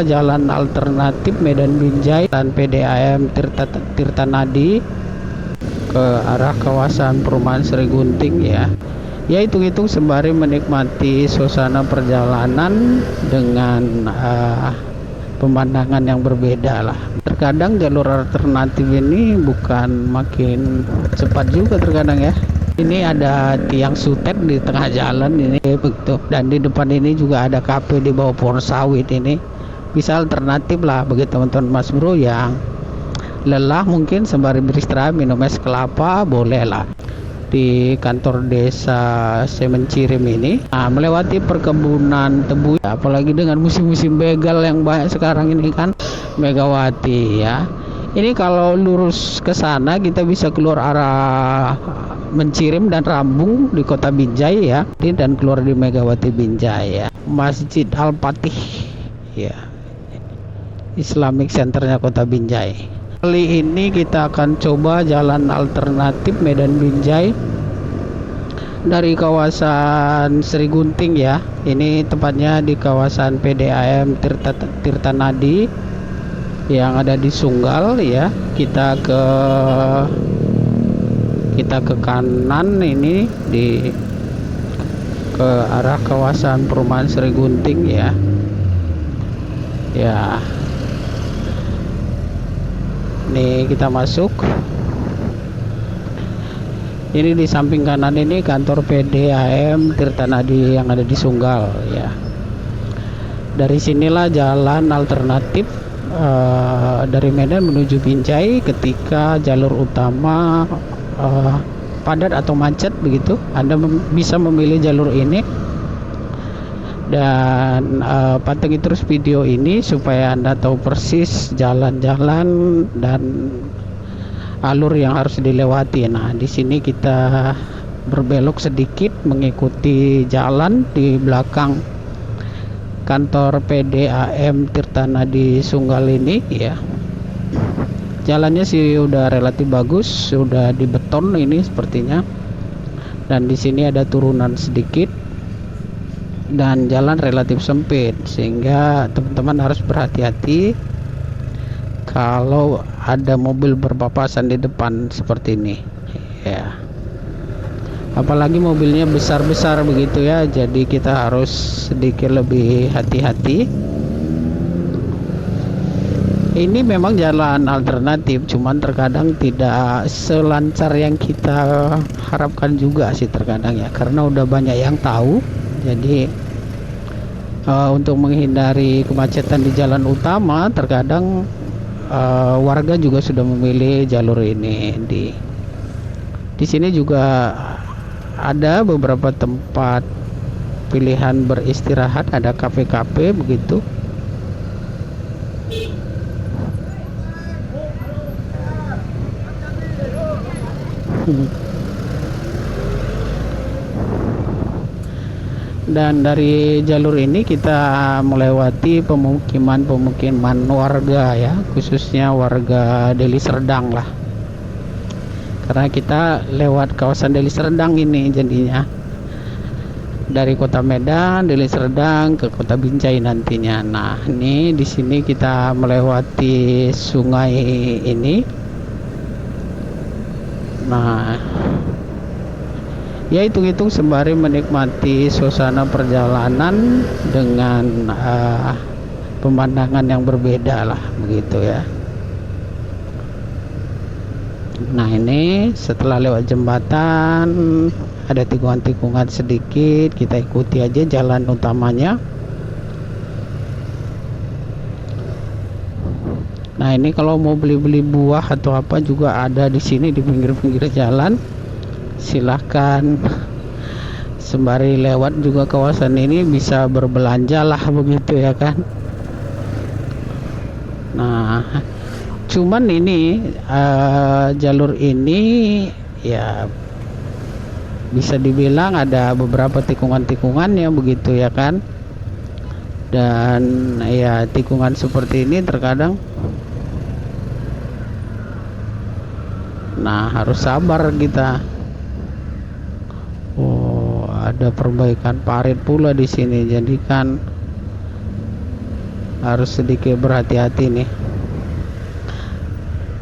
jalan alternatif Medan Binjai dan PDAM Tirtanadi ke arah kawasan perumahan Sri Gunting ya. Ya, hitung-hitung sembari menikmati suasana perjalanan dengan pemandangan yang berbeda lah. Terkadang jalur alternatif ini bukan makin cepat juga terkadang ya. Ini ada tiang sutet di tengah jalan ini begitu, dan di depan ini juga ada kafe di bawah pohon sawit ini. Bisa alternatif lah bagi teman-teman Mas Bro yang lelah mungkin sembari beristirahat minum es kelapa boleh lah di kantor desa Semencirim ini. Melewati perkebunan tebu, apalagi dengan musim-musim begal yang banyak sekarang ini kan, Megawati ya. Ini kalau lurus ke sana kita bisa keluar arah Mencirim dan Rambung di Kota Binjai ya, dan keluar di Megawati Binjai ya. Masjid Al-Fatih ya, Islamic Centernya Kota Binjai. Kali ini kita akan coba jalan alternatif Medan Binjai dari kawasan Sri Gunting ya. Ini tepatnya di kawasan PDAM Tirtanadi yang ada di Sunggal ya. Kita ke kanan ini ke arah kawasan perumahan Sri Gunting ya. Ya. Nih kita masuk. Ini di samping kanan ini kantor PDAM Tirtanadi yang ada di Sunggal ya. Dari sinilah jalan alternatif dari Medan menuju Binjai ketika jalur utama padat atau macet begitu. Anda bisa memilih jalur ini dan pantengin terus video ini supaya Anda tahu persis jalan-jalan dan alur yang harus dilewati. Nah, di sini kita berbelok sedikit mengikuti jalan di belakang kantor PDAM Tirtanadi Sunggal ini ya. Jalannya sih udah relatif bagus, sudah dibeton ini sepertinya. Dan di sini ada turunan sedikit dan jalan relatif sempit sehingga teman-teman harus berhati-hati kalau ada mobil berpapasan di depan seperti ini ya. Apalagi mobilnya besar-besar begitu ya, jadi kita harus sedikit lebih hati-hati. Ini memang jalan alternatif, cuman terkadang tidak selancar yang kita harapkan juga sih terkadang ya, karena udah banyak yang tahu. Jadi untuk menghindari kemacetan di jalan utama, terkadang warga juga sudah memilih jalur ini. Di sini juga ada beberapa tempat pilihan beristirahat, ada kafe-kafe begitu. Dan dari jalur ini kita melewati pemukiman warga ya, khususnya warga Deli Serdang lah, karena kita lewat kawasan Deli Serdang ini jadinya, dari kota Medan, Deli Serdang ke kota Binjai nantinya. Nah, ini di sini kita melewati sungai ini. Nah, ya hitung-hitung sembari menikmati suasana perjalanan dengan pemandangan yang berbeda lah begitu ya. Nah, ini setelah lewat jembatan ada tikungan-tikungan sedikit, kita ikuti aja jalan utamanya. Nah, ini kalau mau beli-beli buah atau apa juga ada di sini di pinggir-pinggir jalan. Silahkan sembari lewat juga kawasan ini bisa berbelanja lah begitu ya kan. Nah, cuman ini jalur ini ya bisa dibilang ada beberapa tikungan-tikungan ya begitu ya kan. Dan ya tikungan seperti ini terkadang harus sabar kita. Oh, ada perbaikan parit pula di sini. Jadi kan harus sedikit berhati-hati nih.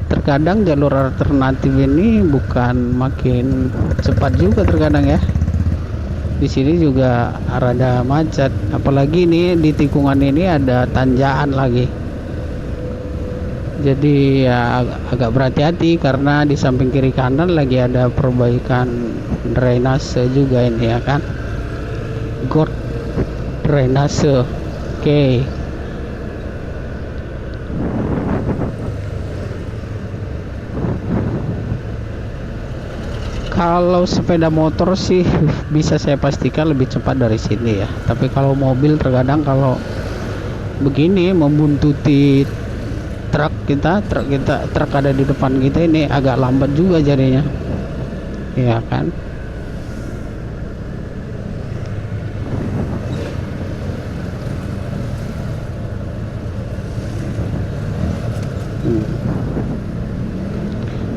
Terkadang jalur alternatif ini bukan makin cepat juga terkadang ya. Di sini juga rada macet, apalagi nih di tikungan ini ada tanjakan lagi. Jadi ya agak berhati-hati karena di samping kiri kanan lagi ada perbaikan drainase juga ini ya kan. God drainase. Oke. Kalau sepeda motor sih bisa saya pastikan lebih cepat dari sini ya. Tapi kalau mobil terkadang kalau begini membuntuti truk ada di depan kita ini agak lambat juga jadinya. Ya kan?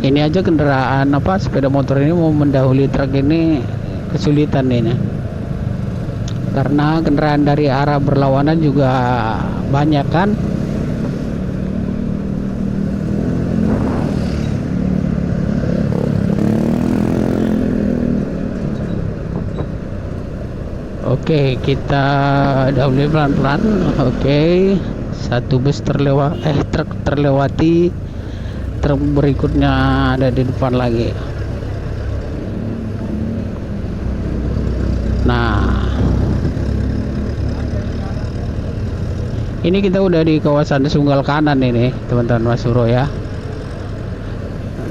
Ini aja kendaraan sepeda motor ini mau mendahului truk ini kesulitan ini, karena kendaraan dari arah berlawanan juga banyak kan. Oke, kita dahului pelan-pelan. Oke, satu bus truk terlewati, truk berikutnya ada di depan lagi. Nah, ini kita udah di kawasan Sunggal Kanan ini teman-teman Mas Bro ya.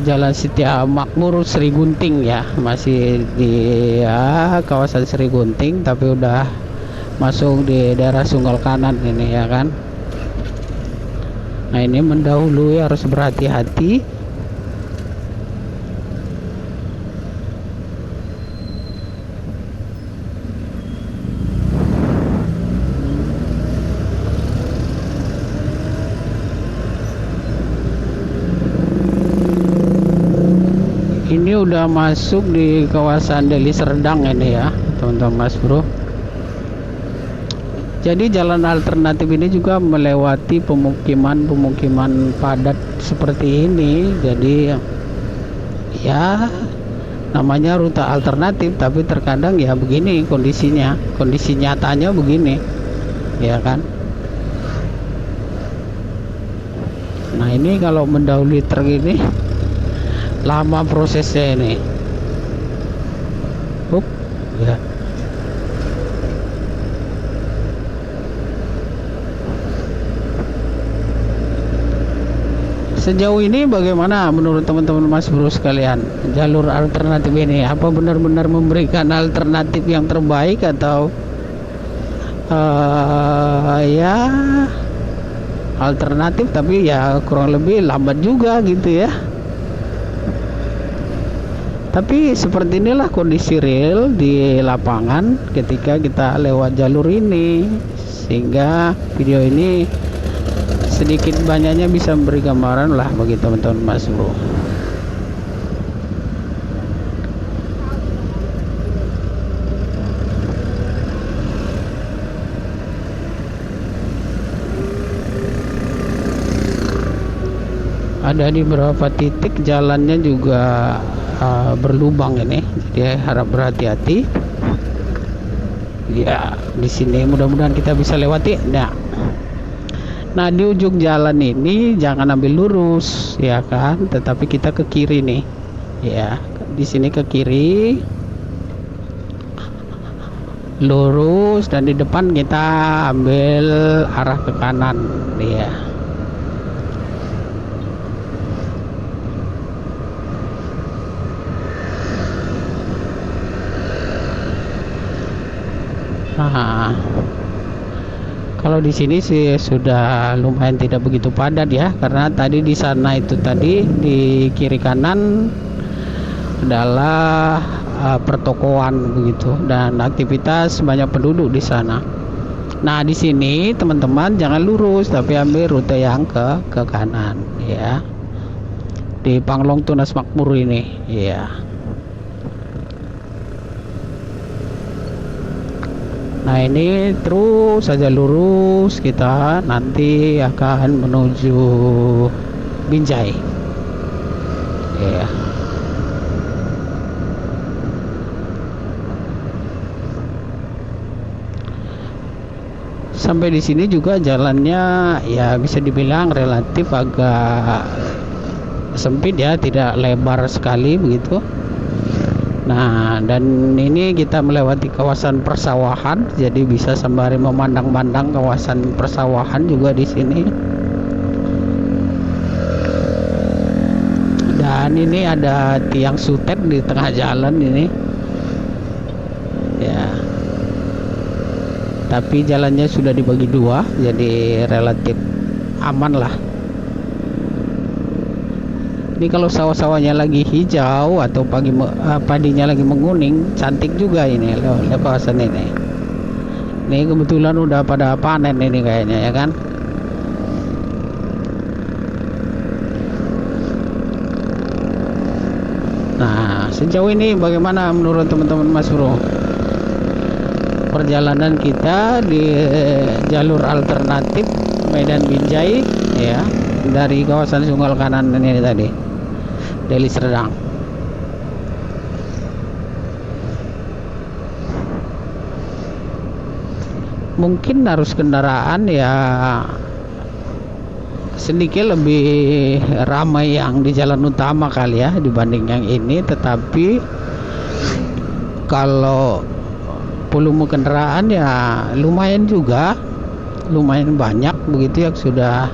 Jalan Setia Makmur Sri Gunting ya, masih di kawasan Sri Gunting tapi udah masuk di daerah Sunggal Kanan ini ya kan. Nah, ini mendahului harus berhati-hati. Ini udah masuk di kawasan Deli Serdang ini ya, teman-teman Mas Bro. Jadi jalan alternatif ini juga melewati pemukiman padat seperti ini. Jadi ya namanya rute alternatif, tapi terkadang ya begini kondisinya, kondisi nyatanya begini ya kan. Nah, ini kalau mendahului truk ini lama prosesnya ini. Ya. Sejauh ini bagaimana menurut teman-teman Mas Bro sekalian jalur alternatif ini? Apa benar-benar memberikan alternatif yang terbaik atau ya alternatif tapi ya kurang lebih lambat juga gitu ya? Tapi seperti inilah kondisi real di lapangan ketika kita lewat jalur ini, sehingga video ini sedikit banyaknya bisa memberi gambaran lah bagi teman-teman Mas Bro. Ada di beberapa titik jalannya juga berlubang ini, jadi harap berhati-hati ya. Di sini mudah-mudahan kita bisa lewati. Nah, di ujung jalan ini jangan ambil lurus ya kan, tetapi kita ke kiri nih ya. Di sini ke kiri lurus, dan di depan kita ambil arah ke kanan ya. Nah, kalau di sini sih sudah lumayan tidak begitu padat ya, karena tadi di sana itu tadi di kiri kanan adalah pertokoan begitu, dan aktivitas banyak penduduk di sana. Nah, di sini teman-teman jangan lurus tapi ambil rute yang ke kanan ya, di Panglong Tunas Makmur ini ya. Nah, ini terus saja lurus, kita nanti akan menuju Binjai ya. Sampai di sini juga jalannya ya bisa dibilang relatif agak sempit ya, tidak lebar sekali begitu. Nah, dan ini kita melewati kawasan persawahan, jadi bisa sembari memandang-mandang kawasan persawahan juga di sini. Dan ini ada tiang sutet di tengah jalan ini. Ya. Tapi jalannya sudah dibagi dua, jadi relatif aman lah. Ini kalau sawah-sawahnya lagi hijau atau padinya lagi menguning, cantik juga ini lewat kawasan ini. Ini kebetulan udah pada panen ini kayaknya ya kan. Nah, sejauh ini bagaimana menurut teman-teman Mas Bro? Perjalanan kita di jalur alternatif Medan Binjai ya, dari kawasan Sunggal Kanan ini tadi. Deli Serdang. Mungkin arus kendaraan ya sedikit lebih ramai yang di jalan utama kali ya dibanding yang ini, tetapi kalau volume kendaraan ya lumayan juga, lumayan banyak begitu yang sudah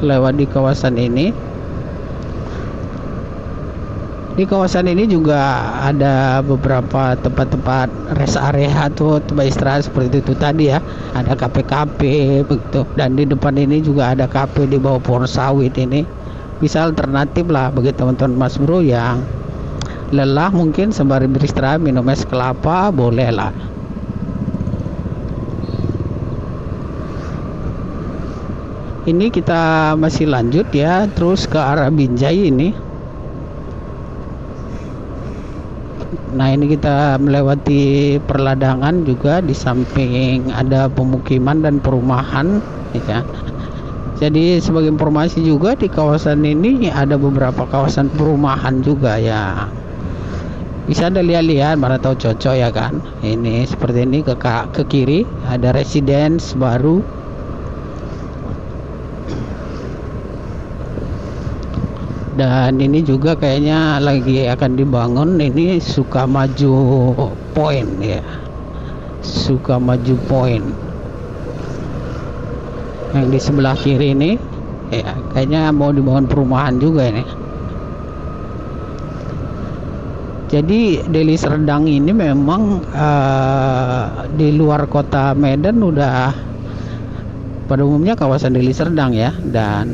lewat di kawasan ini. Di kawasan ini juga ada beberapa tempat-tempat rest area atau tempat istirahat seperti itu tadi ya. Ada kafe-kafe begitu. Dan di depan ini juga ada kafe di bawah pohon sawit ini. Bisa alternatif lah bagi teman-teman Mas Bro yang lelah mungkin sembari beristirahat minum es kelapa, boleh lah. Ini kita masih lanjut ya, terus ke arah Binjai ini. Nah, ini kita melewati perladangan juga, di samping ada pemukiman dan perumahan ya. Jadi sebagai informasi juga di kawasan ini ada beberapa kawasan perumahan juga ya. Bisa Anda lihat-lihat, mana tahu cocok ya kan. Ini seperti ini ke kiri ada residence baru. Dan ini juga kayaknya lagi akan dibangun, ini Sukamaju Point ya. Sukamaju Point yang di sebelah kiri ini ya, kayaknya mau dibangun perumahan juga ini. Jadi Deli Serdang ini memang di luar kota Medan udah pada umumnya kawasan Deli Serdang ya. Dan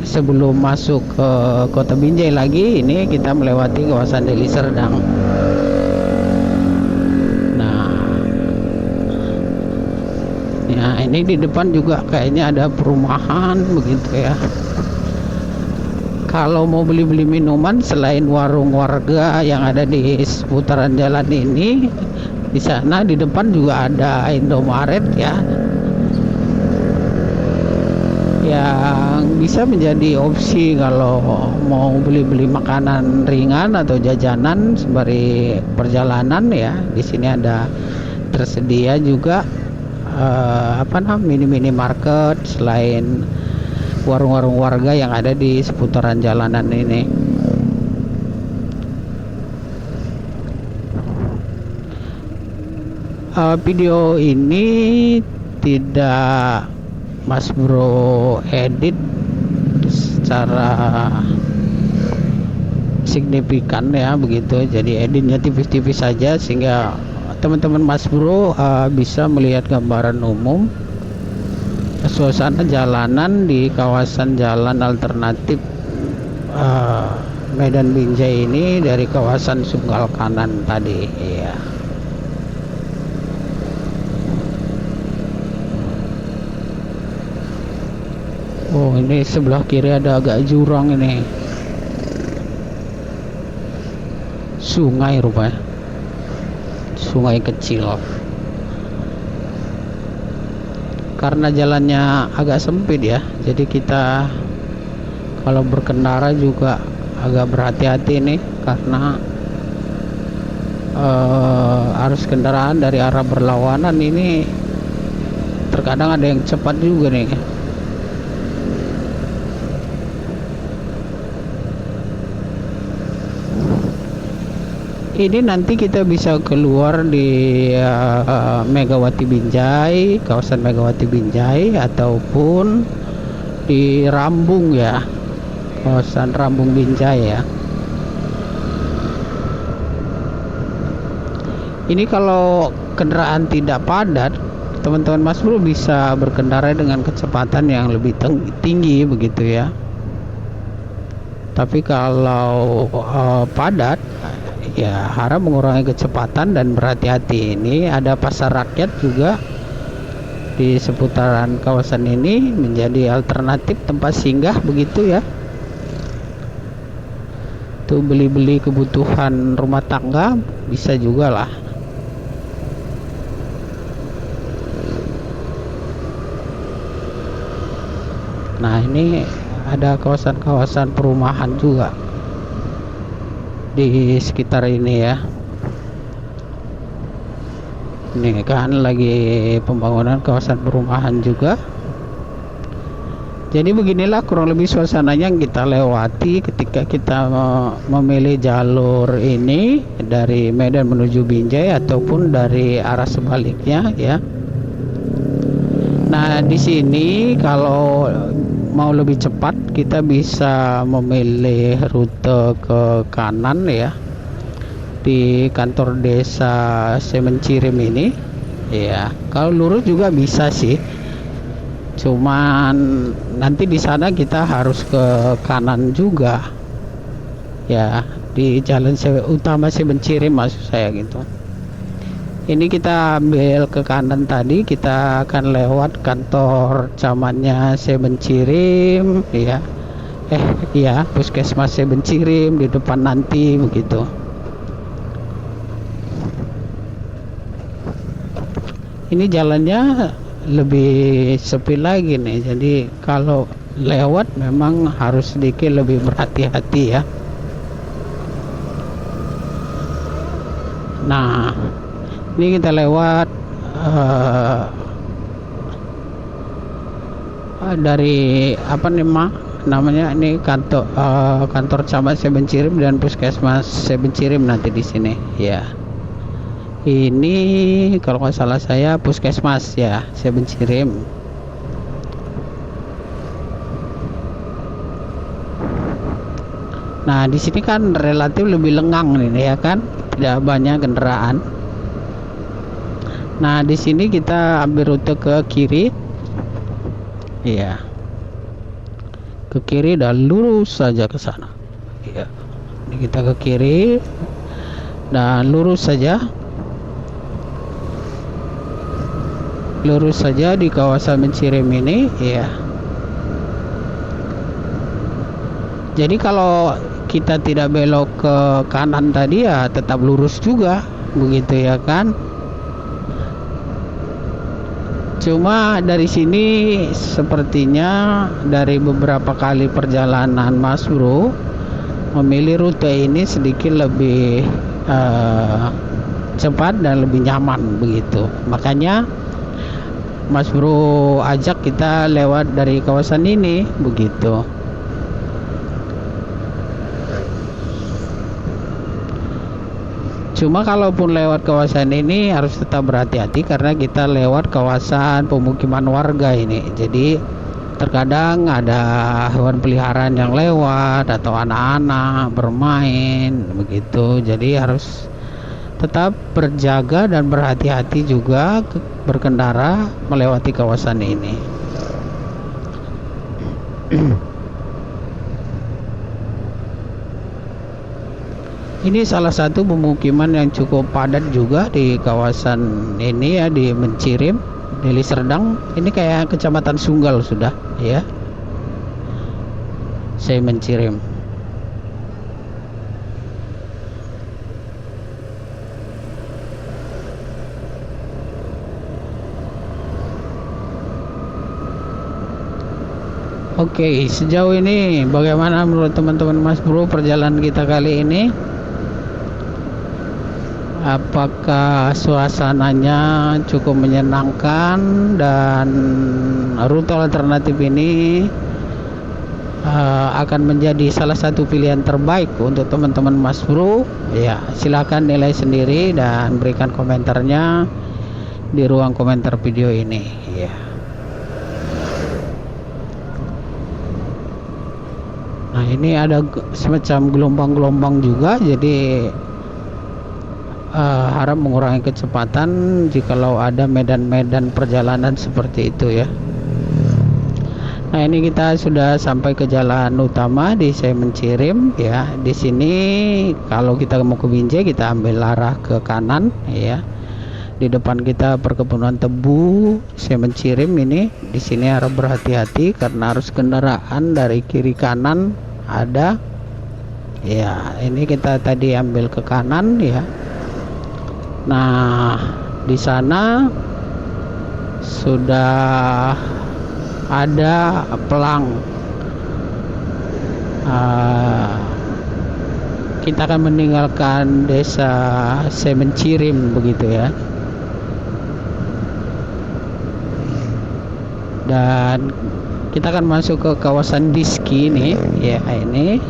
sebelum masuk ke kota Binjai lagi, ini kita melewati kawasan Deli Serdang. Nah, ya ini di depan juga kayaknya ada perumahan begitu ya. Kalau mau beli-beli minuman selain warung warga yang ada di seputaran jalan ini, di sana di depan juga ada Indomaret ya, yang bisa menjadi opsi kalau mau beli-beli makanan ringan atau jajanan sembari perjalanan ya. Di sini ada tersedia juga mini market selain warung-warung warga yang ada di seputaran jalanan ini. Video ini tidak Mas Bro edit secara signifikan ya begitu, jadi editnya tipis-tipis saja sehingga teman-teman Mas Bro bisa melihat gambaran umum suasana jalanan di kawasan jalan alternatif Medan Binjai ini dari kawasan Sunggal Kanan tadi ya. Oh, ini sebelah kiri ada agak jurang ini. Sungai rupanya. Sungai kecil. karena jalannya agak sempit ya, jadi kita kalau berkendara juga agak berhati-hati nih, karena arus kendaraan dari arah berlawanan ini terkadang ada yang cepat juga nih. Ini nanti kita bisa keluar di Megawati Binjai, kawasan Megawati Binjai, ataupun di Rambung ya, kawasan Rambung Binjai ya. Ini kalau kendaraan tidak padat, teman-teman Mas Bro bisa berkendara dengan kecepatan yang lebih tinggi begitu ya. Tapi kalau padat ya harap mengurangi kecepatan dan berhati-hati. Ini ada pasar rakyat juga di seputaran kawasan ini, menjadi alternatif tempat singgah begitu ya. Tuh beli-beli kebutuhan rumah tangga bisa juga lah. Nah, ini ada kawasan-kawasan perumahan juga di sekitar ini ya. Ini kan lagi pembangunan kawasan perumahan juga. Jadi beginilah kurang lebih suasananya yang kita lewati ketika kita memilih jalur ini dari Medan menuju Binjai ataupun dari arah sebaliknya ya. Nah, di sini kalau mau lebih cepat kita bisa memilih rute ke kanan ya, di kantor desa Semencirim ini ya. Kalau lurus juga bisa sih, cuman nanti di sana kita harus ke kanan juga ya, di jalan utama Semencirim maksud saya gitu. Ini kita ambil ke kanan tadi, kita akan lewat kantor camatnya Semencirim ya. Iya, puskesmas Semencirim di depan nanti begitu. Ini jalannya lebih sepi lagi nih, jadi kalau lewat memang harus sedikit lebih berhati-hati ya. Nah, ini kita lewat dari apa nih namanya, ini kantor camat Semencirim dan puskesmas Semencirim nanti di sini ya. Ini kalau nggak salah saya puskesmas ya Semencirim. Nah, di sini kan relatif lebih lengang nih ya kan, tidak banyak kendaraan. Nah, di sini kita ambil rute ke kiri. Iya. Ke kiri dan lurus saja ke sana. Iya. Ini kita ke kiri dan lurus saja. Lurus saja di kawasan Mencirim ini, ya. Jadi kalau kita tidak belok ke kanan tadi ya tetap lurus juga, begitu ya kan? Cuma dari sini sepertinya dari beberapa kali perjalanan Mas Bro memilih rute ini sedikit lebih cepat dan lebih nyaman begitu. Makanya Mas Bro ajak kita lewat dari kawasan ini begitu. Cuma kalaupun lewat kawasan ini harus tetap berhati-hati karena kita lewat kawasan pemukiman warga ini. Jadi terkadang ada hewan peliharaan yang lewat atau anak-anak bermain begitu. Jadi harus tetap berjaga dan berhati-hati juga berkendara melewati kawasan ini. Ini salah satu pemukiman yang cukup padat juga di kawasan ini ya, di Mencirim, Deli Serdang. Ini kayak kecamatan Sunggal sudah ya. Saya Mencirim. Oke, sejauh ini bagaimana menurut teman-teman Mas Bro perjalanan kita kali ini? Apakah suasananya cukup menyenangkan dan rute alternatif ini akan menjadi salah satu pilihan terbaik untuk teman-teman Mas Bro? Ya, silakan nilai sendiri dan berikan komentarnya di ruang komentar video ini. Ya. Nah, ini ada semacam gelombang-gelombang juga, jadi harap mengurangi kecepatan jikalau ada medan-medan perjalanan seperti itu ya. Nah, ini kita sudah sampai ke jalan utama di Semen Cirim ya. Di sini kalau kita mau ke Binjai kita ambil arah ke kanan ya. Di depan kita perkebunan tebu Semen Cirim ini. Di sini harap berhati-hati karena arus kendaraan dari kiri kanan ada. Ya, ini kita tadi ambil ke kanan ya. Nah, di sana sudah ada pelang. Kita akan meninggalkan desa Semen Cirim begitu ya. Dan kita akan masuk ke kawasan Diski nih ya, ini.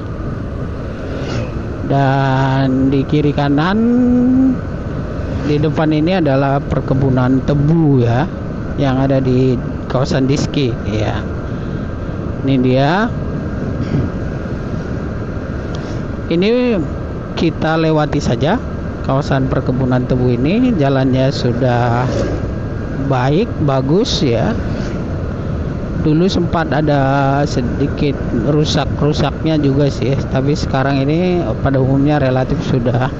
Dan di kiri kanan di depan ini adalah perkebunan tebu ya, yang ada di kawasan Diski ya. Ini dia. Ini kita lewati saja kawasan perkebunan tebu ini. Jalannya sudah baik, bagus ya. Dulu sempat ada sedikit rusak-rusaknya juga sih, tapi sekarang ini pada umumnya relatif sudah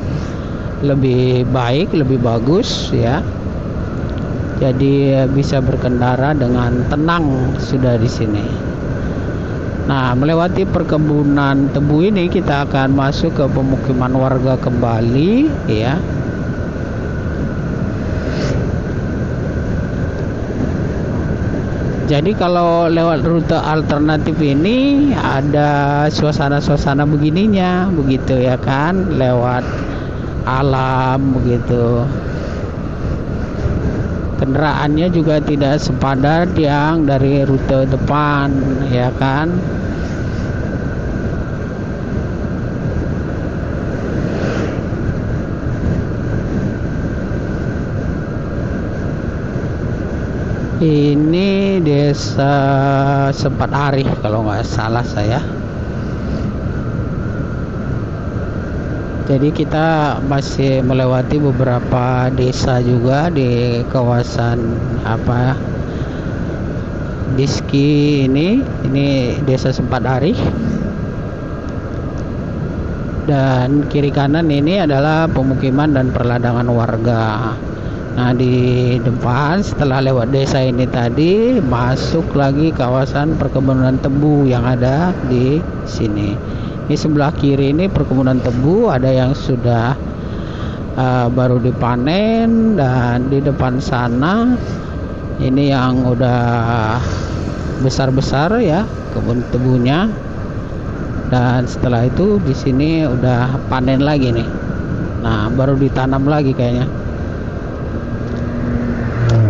lebih baik, lebih bagus ya. Jadi bisa berkendara dengan tenang sudah di sini. Nah, melewati perkebunan tebu ini kita akan masuk ke pemukiman warga kembali ya. Jadi kalau lewat rute alternatif ini ada suasana-suasana begininya, begitu ya kan, lewat alam begitu. Kendaraannya juga tidak sepadat yang dari rute depan ya kan. Ini desa Sempat Ari kalau nggak salah saya. Jadi kita masih melewati beberapa desa juga di kawasan Diski ini desa Sempat Ari. Dan kiri kanan ini adalah pemukiman dan perladangan warga. Nah, di depan setelah lewat desa ini tadi masuk lagi kawasan perkebunan tebu yang ada di sini. Ini sebelah kiri ini perkebunan tebu, ada yang sudah baru dipanen, dan di depan sana ini yang udah besar-besar ya kebun tebunya. Dan setelah itu di sini udah panen lagi nih. Nah, baru ditanam lagi kayaknya.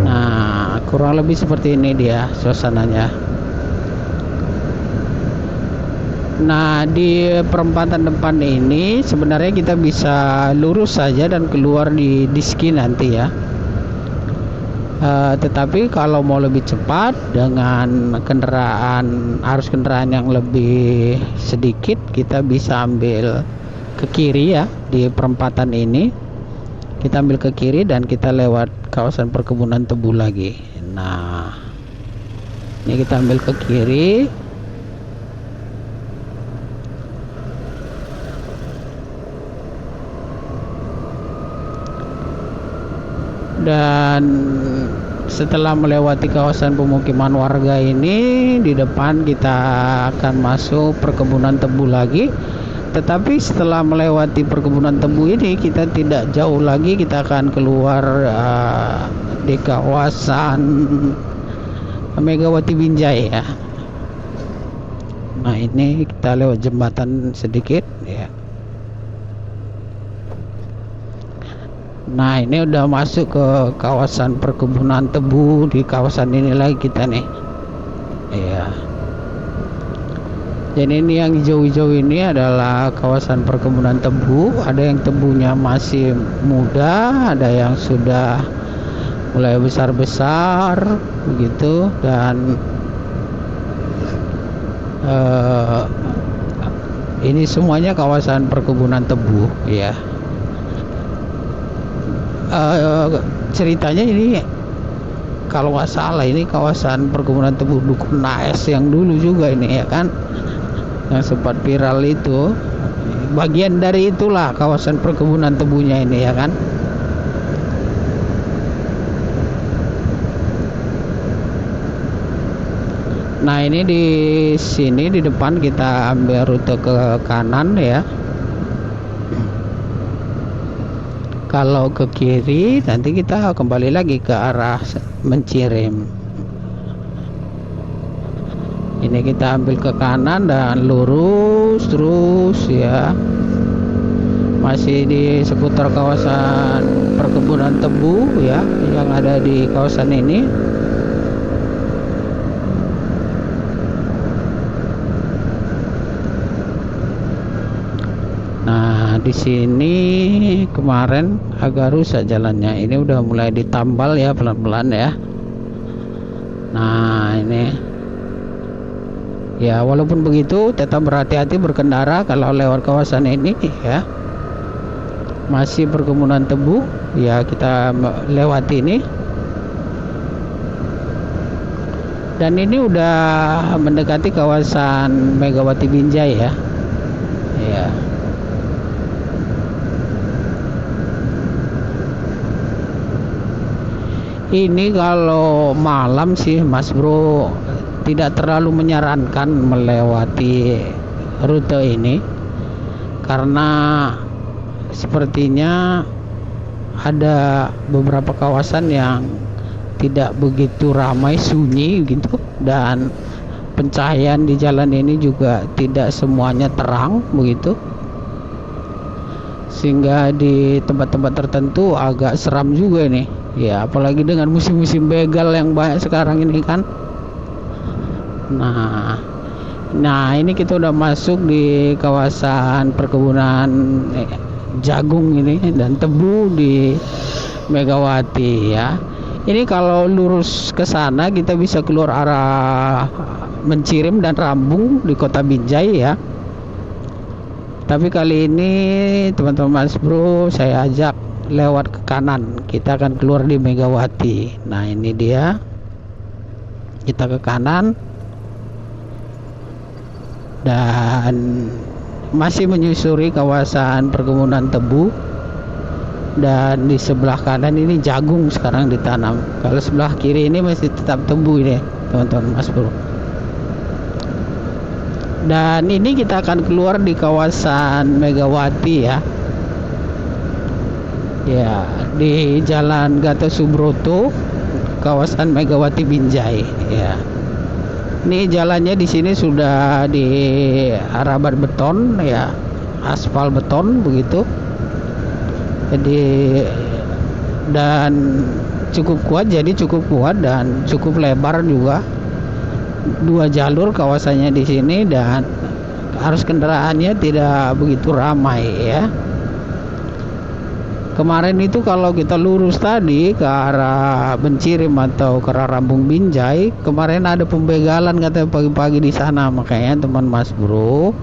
Nah, kurang lebih seperti ini dia suasananya. Nah, di perempatan depan ini sebenarnya kita bisa lurus saja dan keluar di Diski nanti ya. Tetapi kalau mau lebih cepat dengan arus kendaraan yang lebih sedikit, kita bisa ambil ke kiri ya di perempatan ini. Kita ambil ke kiri dan kita lewat kawasan perkebunan tebu lagi. Nah, ini kita ambil ke kiri. Dan setelah melewati kawasan pemukiman warga ini, di depan kita akan masuk perkebunan tebu lagi. Tetapi setelah melewati perkebunan tebu ini, kita tidak jauh lagi, kita akan keluar di kawasan Megawati Binjai ya. Nah ini kita lewat jembatan sedikit ya. Nah ini udah masuk ke kawasan perkebunan tebu. Di kawasan ini lagi kita nih ya. Jadi ini yang hijau-hijau ini adalah kawasan perkebunan tebu. Ada yang tebunya masih muda, ada yang sudah mulai besar-besar begitu. Dan ini semuanya kawasan perkebunan tebu ya. Ceritanya ini kalau nggak salah ini kawasan perkebunan tebu Dukun Naes yang dulu juga ini ya kan, yang sempat viral itu. Bagian dari itulah kawasan perkebunan tebunya ini ya kan. Nah ini di sini di depan kita ambil rute ke kanan ya. Kalau ke kiri nanti kita kembali lagi ke arah Mencirim. Ini kita ambil ke kanan dan lurus terus ya. Masih di seputar kawasan perkebunan tebu ya yang ada di kawasan ini. Nah, di sini kemarin agak rusak jalannya. Ini udah mulai ditambal ya pelan-pelan ya. Nah, ini ya walaupun begitu tetap berhati-hati berkendara kalau lewat kawasan ini ya. Masih perkebunan tebu ya, kita lewati ini. Dan ini udah mendekati kawasan Megawati Binjai ya. Ya. Ini kalau malam sih Mas Bro tidak terlalu menyarankan melewati rute ini, karena sepertinya ada beberapa kawasan yang tidak begitu ramai, sunyi gitu, dan pencahayaan di jalan ini juga tidak semuanya terang begitu, sehingga di tempat-tempat tertentu agak seram juga ini ya, apalagi dengan musim-musim begal yang banyak sekarang ini kan. Nah ini kita udah masuk di kawasan perkebunan jagung ini dan tebu di Megawati ya. Ini kalau lurus ke sana kita bisa keluar arah Mencirim dan Rambung di Kota Binjai ya. Tapi kali ini teman-teman Mas Bro saya ajak lewat ke kanan, kita akan keluar di Megawati. Nah ini dia, kita ke kanan dan masih menyusuri kawasan perkebunan tebu. Dan di sebelah kanan ini jagung sekarang ditanam. Kalau sebelah kiri ini masih tetap tebu ini teman-teman Mas Bro. Dan ini kita akan keluar di kawasan Megawati ya. Ya, di Jalan Gatot Subroto, kawasan Megawati Binjai ya. Ini jalannya di sini sudah di arabat beton ya, aspal beton begitu. Jadi dan cukup kuat dan cukup lebar juga. 2 jalur kawasannya di sini dan arus kendaraannya tidak begitu ramai ya. Kemarin itu kalau kita lurus tadi ke arah Mencirim atau ke arah Rambung Binjai, kemarin ada pembegalan katanya pagi-pagi di sana. Makanya teman Mas Bro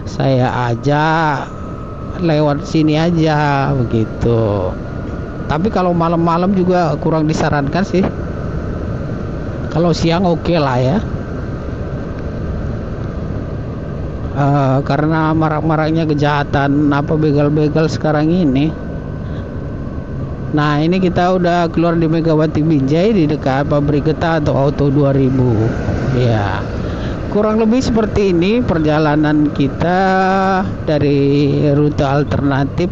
saya ajak lewat sini aja begitu. Tapi kalau malam-malam juga kurang disarankan sih. Kalau siang oke lah ya. Karena marak-maraknya kejahatan begal-begal sekarang ini. Nah ini kita udah keluar di Megawati Binjai di dekat pabrik getah atau Auto 2000 ya. Kurang lebih seperti ini perjalanan kita dari rute alternatif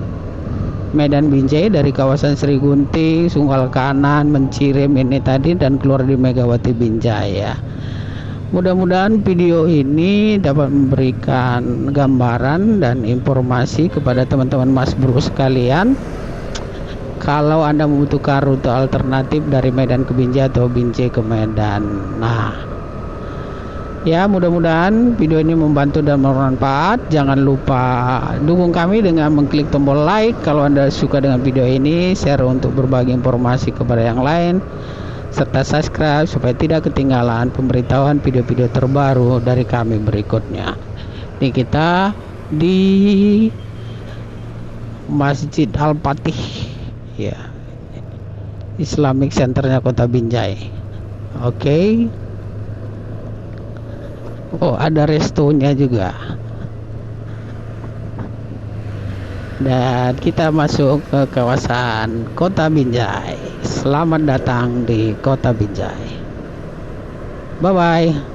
Medan Binjai, dari kawasan Sri Gunting, Sunggal Kanan, Mencirim ini tadi, dan keluar di Megawati Binjai ya. Mudah-mudahan video ini dapat memberikan gambaran dan informasi kepada teman-teman Mas Bro sekalian. Kalau Anda membutuhkan rute alternatif dari Medan ke Binjai atau Binjai ke Medan. Nah, ya mudah-mudahan video ini membantu dan bermanfaat. Jangan lupa dukung kami dengan mengklik tombol like kalau Anda suka dengan video ini, share untuk berbagi informasi kepada yang lain, serta subscribe supaya tidak ketinggalan pemberitahuan video-video terbaru dari kami berikutnya. Ini kita di Masjid Al-Fatih ya, Islamic Centernya Kota Binjai. Oke. Oh, ada restonya juga. Dan kita masuk ke kawasan Kota Binjai. Selamat datang di Kota Binjai. Bye bye.